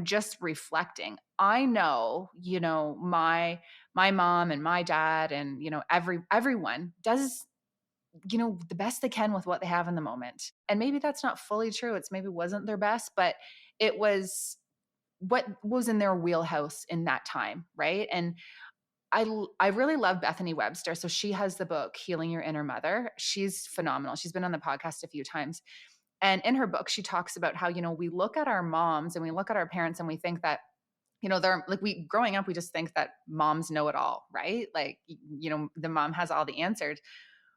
just reflecting. I know, my mom and my dad and, everyone does, the best they can with what they have in the moment. And maybe that's not fully true. It's maybe wasn't their best, but it was what was in their wheelhouse in that time, right? And I really love Bethany Webster. So she has the book Healing Your Inner Mother. She's phenomenal. She's been on the podcast a few times. And in her book, she talks about how, we look at our moms and we look at our parents and we think that, they're like, growing up, we just think that moms know it all, right? Like, the mom has all the answers,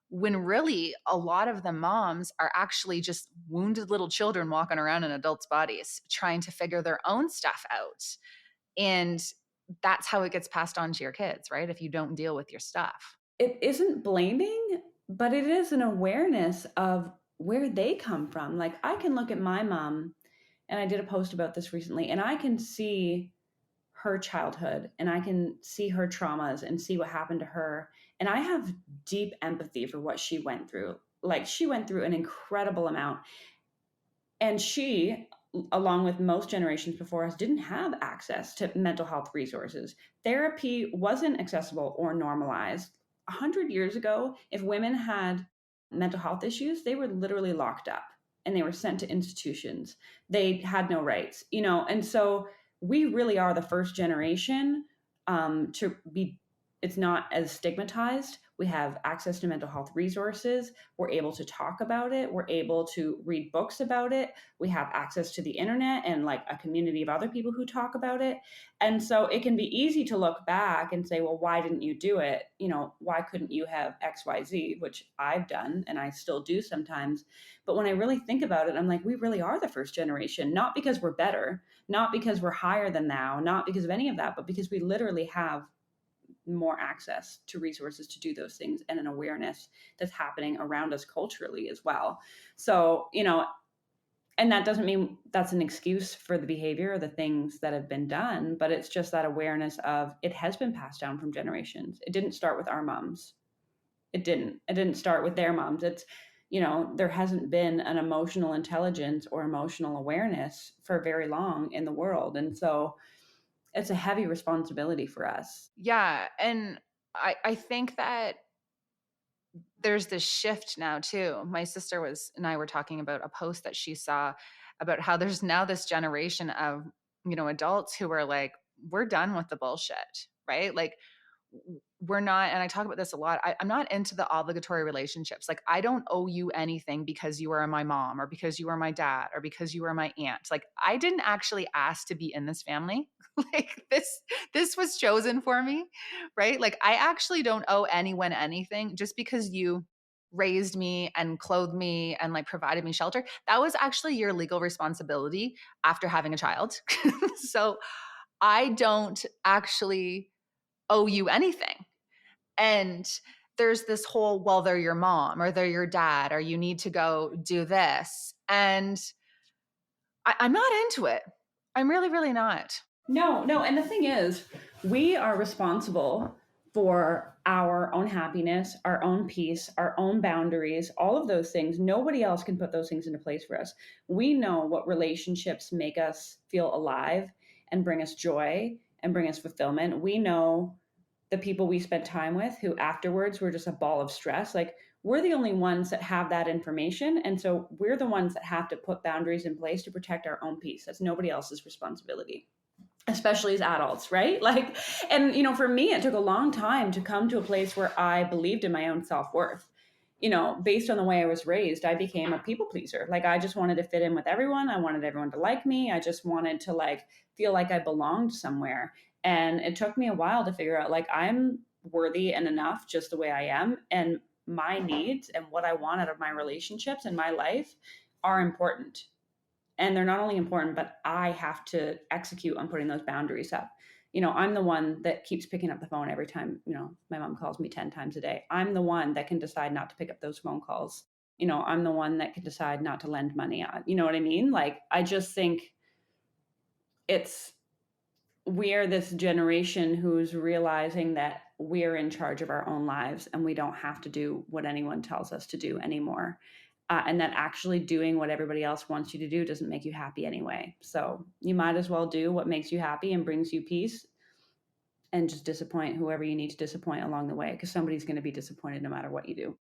when really a lot of the moms are actually just wounded little children walking around in adults' bodies trying to figure their own stuff out. And that's how it gets passed on to your kids, right? If you don't deal with your stuff. It isn't blaming, but it is an awareness of where they come from. Like, I can look at my mom, and I did a post about this recently, and I can see her childhood and I can see her traumas and see what happened to her. And I have deep empathy for what she went through. Like, she went through an incredible amount. And she, along with most generations before us, didn't have access to mental health resources. Therapy wasn't accessible or normalized. 100 years ago, if women had mental health issues, they were literally locked up and they were sent to institutions. They had no rights, and so we really are the first generation to be, it's not as stigmatized. We have access to mental health resources. We're able to talk about it. We're able to read books about it. We have access to the internet and like a community of other people who talk about it. And so it can be easy to look back and say, well, why didn't you do it? Why couldn't you have XYZ, which I've done and I still do sometimes. But when I really think about it, I'm like, we really are the first generation, not because we're better, not because we're higher than now, not because of any of that, but because we literally have more access to resources to do those things and an awareness that's happening around us culturally as well. So, and that doesn't mean that's an excuse for the behavior or the things that have been done, but it's just that awareness of it has been passed down from generations. It didn't start with our moms. It didn't start with their moms. It's, there hasn't been an emotional intelligence or emotional awareness for very long in the world. And so it's a heavy responsibility for us. Yeah. And I think that there's this shift now too. My sister and I were talking about a post that she saw about how there's now this generation of, adults who are like, we're done with the bullshit, right? Like, we're not, and I talk about this a lot. I'm not into the obligatory relationships. Like, I don't owe you anything because you are my mom or because you are my dad or because you are my aunt. Like, I didn't actually ask to be in this family. Like, this was chosen for me, right? Like, I actually don't owe anyone anything just because you raised me and clothed me and like provided me shelter. That was actually your legal responsibility after having a child. So I don't actually owe you anything. And there's this whole, well, they're your mom or they're your dad or you need to go do this. And I'm not into it. I'm really, really not. No. And the thing is, we are responsible for our own happiness, our own peace, our own boundaries, all of those things. Nobody else can put those things into place for us. We know what relationships make us feel alive and bring us joy and bring us fulfillment. We know the people we spent time with who afterwards were just a ball of stress. Like, we're the only ones that have that information. And so we're the ones that have to put boundaries in place to protect our own peace. That's nobody else's responsibility. especially as adults, right? Like, and for me, it took a long time to come to a place where I believed in my own self-worth. Based on the way I was raised, I became a people pleaser. Like, I just wanted to fit in with everyone. I wanted everyone to like me. I just wanted to like feel like I belonged somewhere. And it took me a while to figure out like I'm worthy and enough just the way I am. And my needs and what I want out of my relationships and my life are important, and they're not only important, but I have to execute on putting those boundaries up. I'm the one that keeps picking up the phone every time, my mom calls me 10 times a day. I'm the one that can decide not to pick up those phone calls. I'm the one that can decide not to lend money out. You know what I mean? Like, I just think it's, we are this generation who's realizing that we're in charge of our own lives and we don't have to do what anyone tells us to do anymore. And that actually doing what everybody else wants you to do doesn't make you happy anyway. So you might as well do what makes you happy and brings you peace, and just disappoint whoever you need to disappoint along the way, because somebody's going to be disappointed no matter what you do.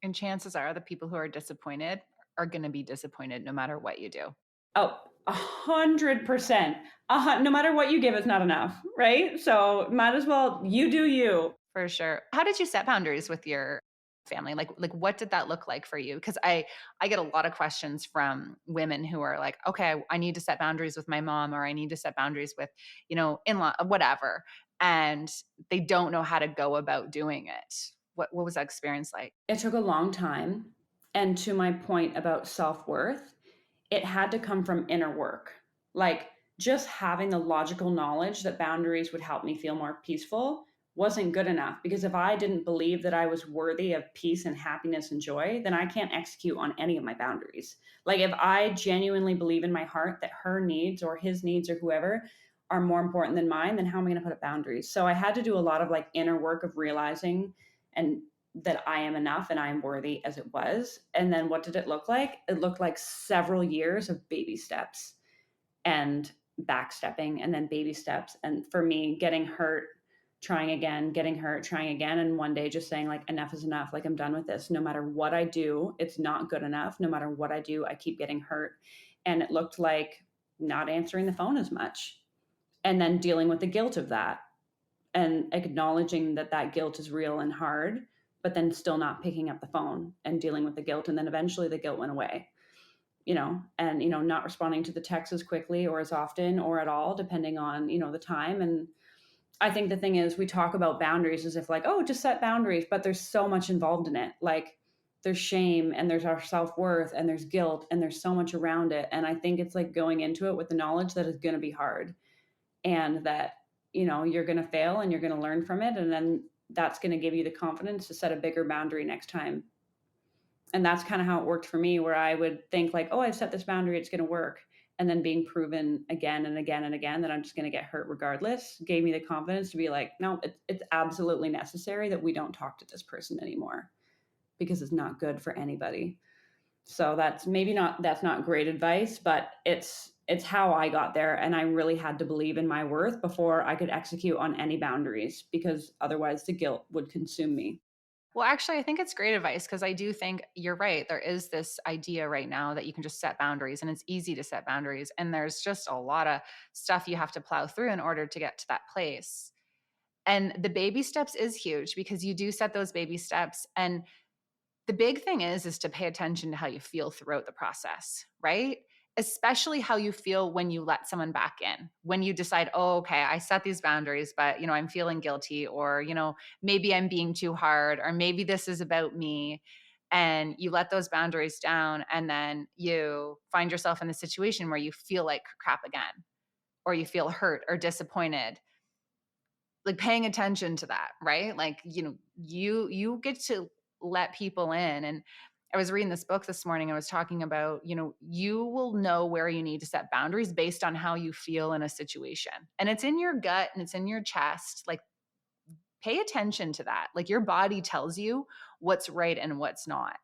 And chances are the people who are disappointed are going to be disappointed no matter what you do. Oh, 100%. No matter what you give, it's not enough, right? So might as well you do you. For sure. How did you set boundaries with your family? Like what did that look like for you? Because I get a lot of questions from women who are like, okay, I need to set boundaries with my mom, or I need to set boundaries with, in-law, whatever. And they don't know how to go about doing it. What was that experience like? It took a long time. And to my point about self worth, it had to come from inner work. Like, just having the logical knowledge that boundaries would help me feel more peaceful wasn't good enough, because if I didn't believe that I was worthy of peace and happiness and joy, then I can't execute on any of my boundaries. Like, if I genuinely believe in my heart that her needs or his needs or whoever are more important than mine, then how am I going to put up boundaries? So I had to do a lot of like inner work of realizing and that I am enough and I am worthy as it was. And then what did it look like? It looked like several years of baby steps and backstepping, and then baby steps. And for me, getting hurt, trying again, getting hurt, trying again. And one day just saying, like, enough is enough. Like, I'm done with this. No matter what I do, it's not good enough. No matter what I do, I keep getting hurt. And it looked like not answering the phone as much, and then dealing with the guilt of that, and acknowledging that that guilt is real and hard, but then still not picking up the phone and dealing with the guilt. And then eventually the guilt went away, and, not responding to the texts as quickly or as often or at all, depending on, the time. And I think the thing is, we talk about boundaries as if like, oh, just set boundaries, but there's so much involved in it. Like, there's shame and there's our self-worth and there's guilt and there's so much around it. And I think it's like going into it with the knowledge that it's going to be hard, and that you're going to fail and you're going to learn from it, and then that's going to give you the confidence to set a bigger boundary next time. And that's kind of how it worked for me, where I would think like, oh, I've set this boundary, it's going to work, and then being proven again and again and again that I'm just going to get hurt regardless gave me the confidence to be like, no, it's absolutely necessary that we don't talk to this person anymore, because it's not good for anybody. So that's not great advice, but it's how I got there. And I really had to believe in my worth before I could execute on any boundaries, because otherwise the guilt would consume me. Well, actually, I think it's great advice, because I do think you're right. There is this idea right now that you can just set boundaries, and it's easy to set boundaries. And there's just a lot of stuff you have to plow through in order to get to that place. And the baby steps is huge, because you do set those baby steps. And the big thing is to pay attention to how you feel throughout the process, right? Especially how you feel when you let someone back in, when you decide, oh, okay, I set these boundaries, but I'm feeling guilty, or maybe I'm being too hard, or maybe this is about me. And you let those boundaries down, and then you find yourself in the situation where you feel like crap again, or you feel hurt or disappointed. Like, paying attention to that, right? Like, you get to let people in. And I was reading this book this morning. I was talking about, you will know where you need to set boundaries based on how you feel in a situation. And it's in your gut and it's in your chest. Like, pay attention to that. Like, your body tells you what's right and what's not.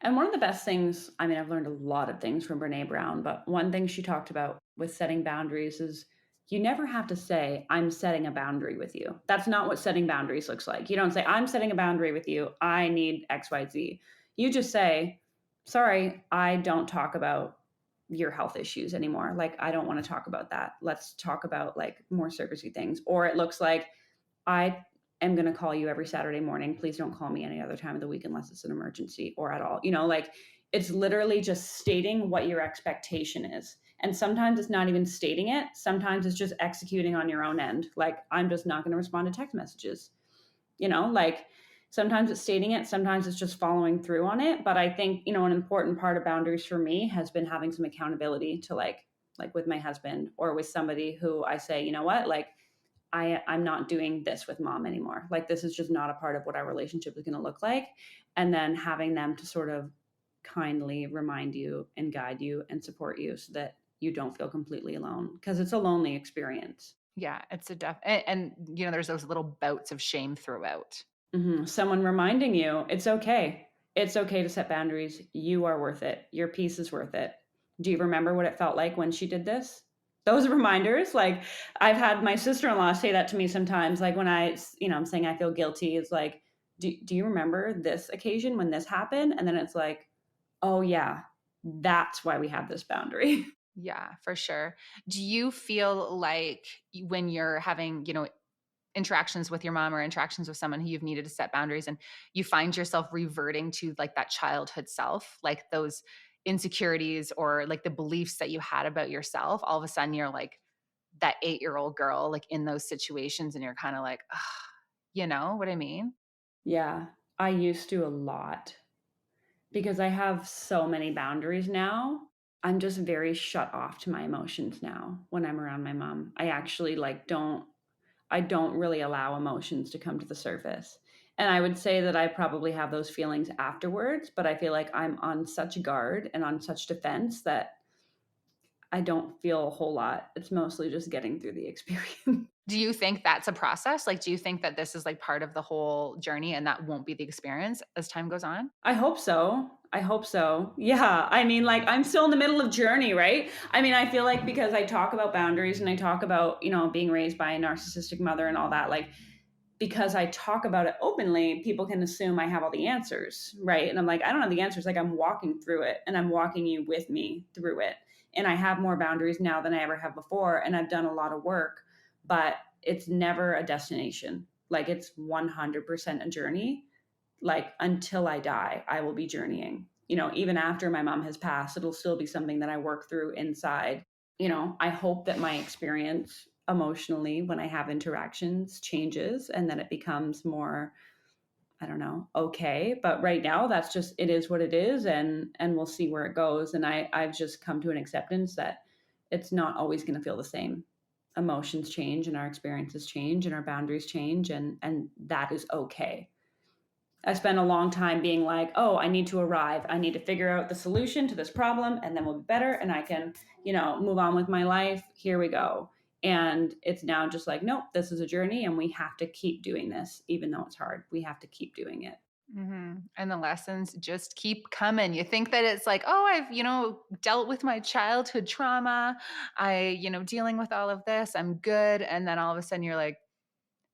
And one of the best things, I mean, I've learned a lot of things from Brene Brown, but one thing she talked about with setting boundaries is you never have to say, I'm setting a boundary with you. That's not what setting boundaries looks like. You don't say, I'm setting a boundary with you. I need XYZ. You just say, sorry, I don't talk about your health issues anymore. Like, I don't want to talk about that. Let's talk about like more surfacey things. Or it looks like I am going to call you every Saturday morning. Please don't call me any other time of the week unless it's an emergency or at all. Like it's literally just stating what your expectation is. And sometimes it's not even stating it. Sometimes it's just executing on your own end. Like, I'm just not going to respond to text messages. Like sometimes it's stating it, sometimes it's just following through on it. But I think, an important part of boundaries for me has been having some accountability to like with my husband or with somebody who I say, you know what, like I'm not doing this with mom anymore. Like, this is just not a part of what our relationship is going to look like. And then having them to sort of kindly remind you and guide you and support you so that you don't feel completely alone, because it's a lonely experience. Yeah, it's a and there's those little bouts of shame throughout. Someone reminding you it's okay. It's okay to set boundaries. You are worth it. Your peace is worth it. Do you remember what it felt like when she did this? Those reminders, like I've had my sister-in-law say that to me sometimes, like when I'm saying I feel guilty, it's like, do you remember this occasion when this happened? And then it's like, oh yeah, that's why we have this boundary. Yeah, for sure. Do you feel like when you're having, interactions with your mom or interactions with someone who you've needed to set boundaries and you find yourself reverting to like that childhood self, like those insecurities or like the beliefs that you had about yourself, all of a sudden you're like that 8-year-old girl, like in those situations and you're kind of like, ugh, you know what I mean? Yeah, I used to a lot because I have so many boundaries now. I'm just very shut off to my emotions now when I'm around my mom. I actually I don't really allow emotions to come to the surface. And I would say that I probably have those feelings afterwards, but I feel like I'm on such guard and on such defense that I don't feel a whole lot. It's mostly just getting through the experience. Do you think that's a process? Like, do you think that this is like part of the whole journey and that won't be the experience as time goes on? I hope so. I hope so. Yeah. I mean, like, I'm still in the middle of journey, right? I mean, I feel like because I talk about boundaries and I talk about, being raised by a narcissistic mother and all that, like, because I talk about it openly, people can assume I have all the answers, right? And I'm like, I don't have the answers. Like, I'm walking through it and I'm walking you with me through it. And I have more boundaries now than I ever have before. And I've done a lot of work, but it's never a destination. Like, it's 100% a journey. Like, until I die, I will be journeying. Even after my mom has passed, it'll still be something that I work through inside. I hope that my experience emotionally when I have interactions changes and that it becomes more, I don't know, okay. But right now that's just, it is what it is, and we'll see where it goes. And I've just come to an acceptance that it's not always going to feel the same. Emotions change and our experiences change and our boundaries change, and that is okay. I spent a long time being like, oh, I need to arrive. I need to figure out the solution to this problem and then we'll be better and I can, move on with my life. Here we go. And it's now just like, nope, this is a journey and we have to keep doing this, even though it's hard. We have to keep doing it. And the lessons just keep coming. You think that it's like, oh, I've, dealt with my childhood trauma. Dealing with all of this, I'm good. And then all of a sudden you're like,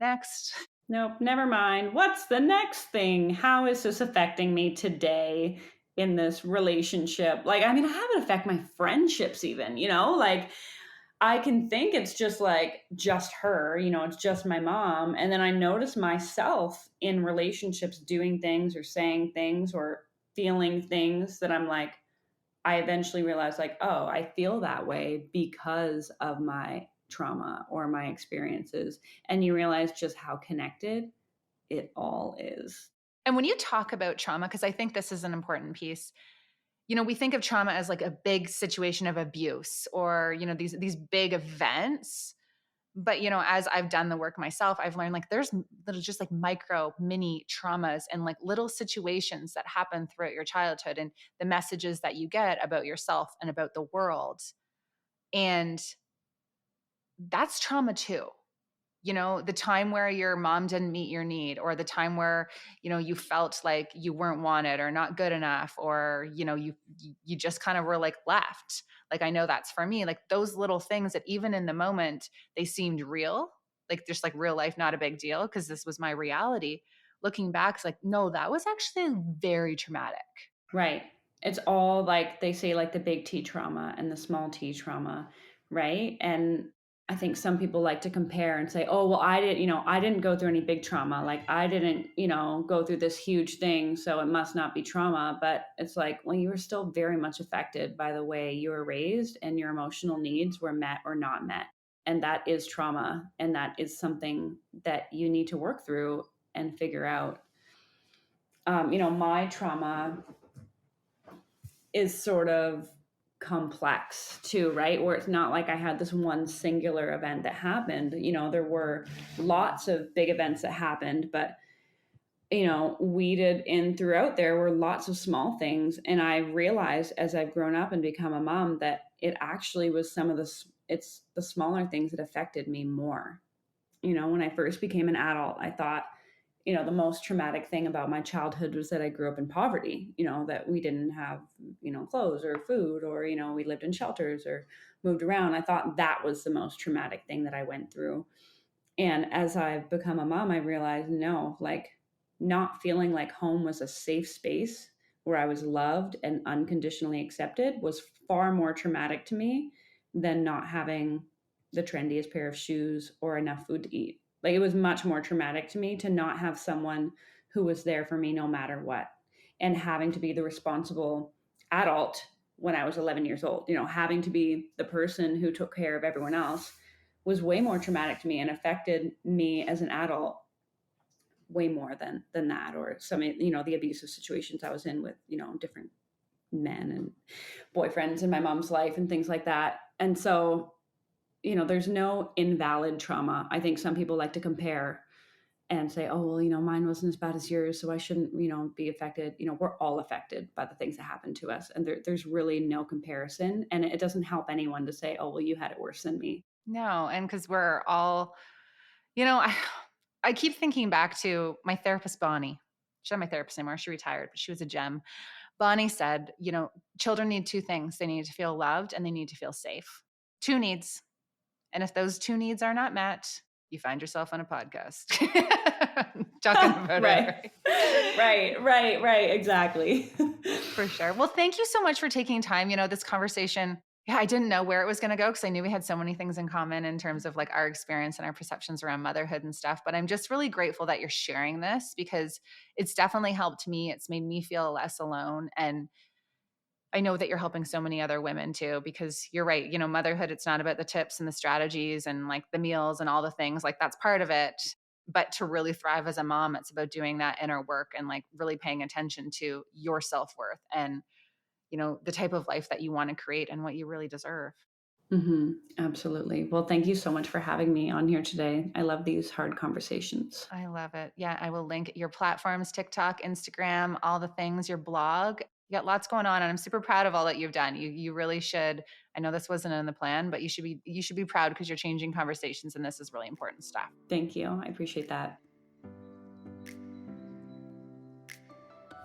next. Nope, never mind. What's the next thing? How is this affecting me today in this relationship? Like, I mean, I have it affect my friendships even, like I can think it's just like just her, it's just my mom. And then I notice myself in relationships doing things or saying things or feeling things that I'm like, I eventually realized like, oh, I feel that way because of my trauma or my experiences. And you realize just how connected it all is. And when you talk about trauma, because I think this is an important piece, we think of trauma as like a big situation of abuse or, these big events. But, as I've done the work myself, I've learned like there's little just like micro mini traumas and like little situations that happen throughout your childhood and the messages that you get about yourself and about the world. And that's trauma too. The time where your mom didn't meet your need, or the time where, you felt like you weren't wanted or not good enough, or, you just kind of were like left. Like, I know that's for me, like those little things that even in the moment, they seemed real, like just like real life, not a big deal because this was my reality. Looking back, it's like, no, that was actually very traumatic. Right. It's all like they say, like the big T trauma and the small T trauma, right? And I think some people like to compare and say, oh, well, I didn't go through any big trauma. Like I didn't, go through this huge thing. So it must not be trauma. But it's like, well, you were still very much affected by the way you were raised and your emotional needs were met or not met. And that is trauma. And that is something that you need to work through and figure out. My trauma is sort of complex too, right? Where it's not like I had this one singular event that happened. There were lots of big events that happened, but weeded in throughout there were lots of small things. And I realized as I've grown up and become a mom that it actually was it's the smaller things that affected me more. When I first became an adult, I thought, the most traumatic thing about my childhood was that I grew up in poverty, that we didn't have, clothes or food, or, we lived in shelters or moved around. I thought that was the most traumatic thing that I went through. And as I've become a mom, I realized no, like not feeling like home was a safe space where I was loved and unconditionally accepted was far more traumatic to me than not having the trendiest pair of shoes or enough food to eat. Like it was much more traumatic to me to not have someone who was there for me no matter what, and having to be the responsible adult when I was 11 years old, having to be the person who took care of everyone else was way more traumatic to me and affected me as an adult way more than that, or some, the abusive situations I was in with, different men and boyfriends in my mom's life and things like that. And so, there's no invalid trauma. I think some people like to compare and say, oh, well, mine wasn't as bad as yours, so I shouldn't, be affected. We're all affected by the things that happen to us. And there's really no comparison. And it doesn't help anyone to say, oh, well, you had it worse than me. No, and because we're all, I keep thinking back to my therapist, Bonnie. She's not my therapist anymore. She retired, but she was a gem. Bonnie said, children need two things. They need to feel loved and they need to feel safe. Two needs. And if those two needs are not met, you find yourself on a podcast talking about right. it. Right. Exactly. For sure. Well, thank you so much for taking time. This conversation, I didn't know where it was going to go because I knew we had so many things in common in terms of like our experience and our perceptions around motherhood and stuff. But I'm just really grateful that you're sharing this because it's definitely helped me. It's made me feel less alone. And I know that you're helping so many other women too, because you're right. Motherhood, it's not about the tips and the strategies and like the meals and all the things, like that's part of it. But to really thrive as a mom, it's about doing that inner work and like really paying attention to your self-worth and, the type of life that you want to create and what you really deserve. Mm-hmm. Absolutely. Well, thank you so much for having me on here today. I love these hard conversations. I love it. Yeah, I will link your platforms, TikTok, Instagram, all the things, your blog. You got lots going on, and I'm super proud of all that you've done. You really should. I know this wasn't in the plan, but you should be proud because you're changing conversations, and this is really important stuff. Thank you. I appreciate that.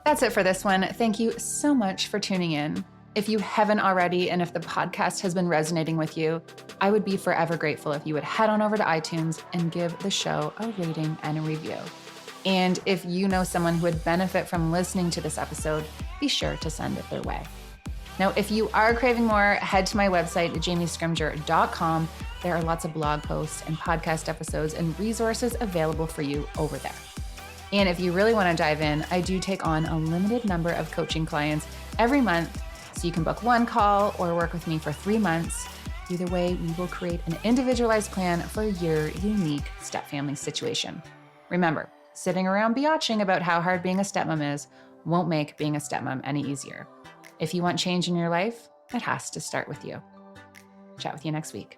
That's it for this one. Thank you so much for tuning in. If you haven't already, and if the podcast has been resonating with you, I would be forever grateful if you would head on over to iTunes and give the show a rating and a review. And if you know someone who would benefit from listening to this episode, be sure to send it their way. Now, if you are craving more, head to my website, jamiescrimger.com. There are lots of blog posts and podcast episodes and resources available for you over there. And if you really want to dive in, I do take on a limited number of coaching clients every month. So you can book one call or work with me for 3 months. Either way, we will create an individualized plan for your unique stepfamily situation. Remember, sitting around biatching about how hard being a stepmom is won't make being a stepmom any easier. If you want change in your life, it has to start with you. Chat with you next week.